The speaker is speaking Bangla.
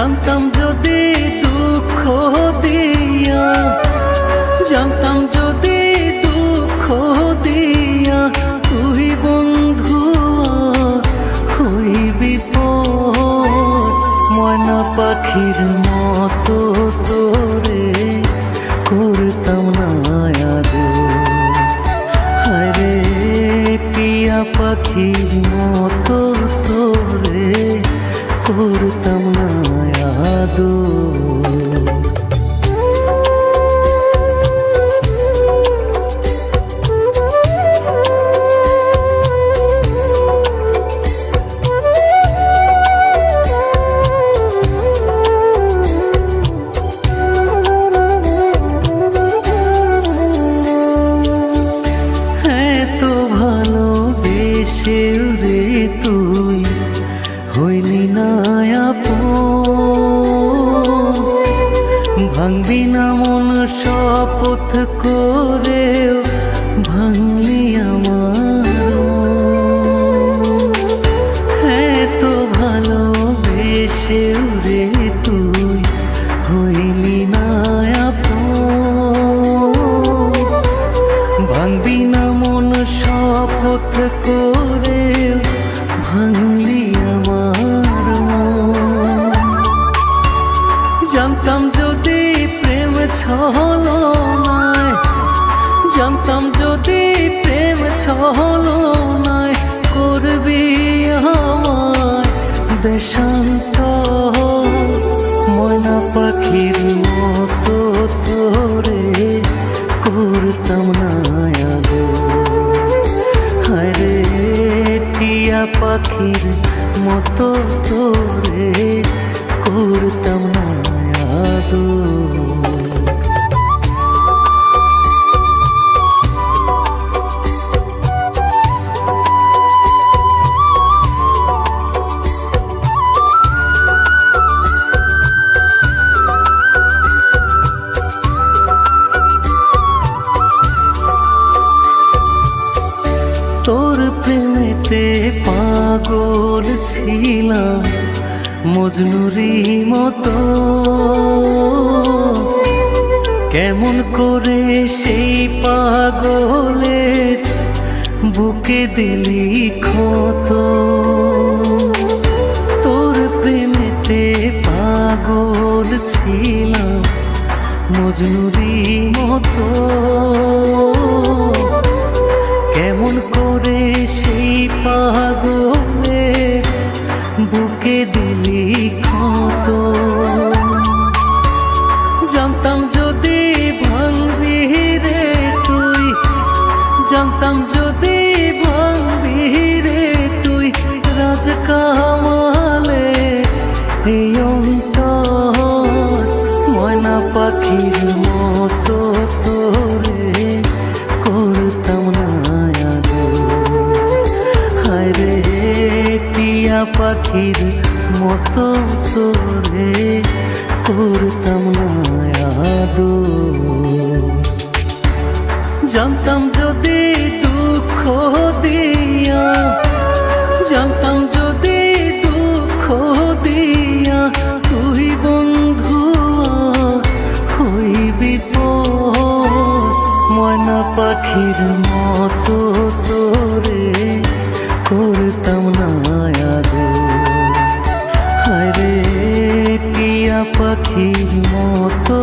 জানতাম যদি দুঃখ দিয়া, জানতাম যদি দুঃখ দিয়া তুই বন্ধু হইবি পর, ময়না পাখির মতো তোরে করতাম না আদর। হায়রে টিয়া পাখির মতো তোরে করতাম না আদর। রে তুই হইলি না আপন, ভাঙবি না মন শপথ করে ভাঙলি আমার। হ্যাঁ তো ভালোবেসে রে তুই হইলি না আপন, ভাঙবি না মন শপথ করে ভাঙলি আমার মন। জানতাম যদি প্রেম ছলনায়, জানতাম যদি প্রেম ছলনায় করবি আমায় দেশান্তর, ময়না পাখির মতো তোরে করতাম না আদর। হায়রে টিয়া পাখির মতো তোরে করতাম না আদর। তোর প্রেমেতে পাগল ছিলাম মজনুরি মতো, কেমন করে সেই পাগলের বুকে দিলি ক্ষত। তোর প্রেমেতে পাগল ছিলাম মজনুরি মতো, কেমন করে সেই পাগলের বুকে দিলি ক্ষত। জানতাম যদি ভাঙবি রে তুই, জানতাম যদি ভাঙবি রে তুই রাজ কামালে এই অন্তর, ময়না পাখির মতো তোরে করতাম না আদর। হায়রে টিয়া পাখির মতো তোরে করতাম না আদর। জানতাম যদি দুঃখ দিয়া, জানতাম যদি দুঃখ দিয়া তুই বন্ধু হইবি পর, ময়না পাখির মতো তোরে করতাম না আদর। হায়রে টিয়া পাখির মতো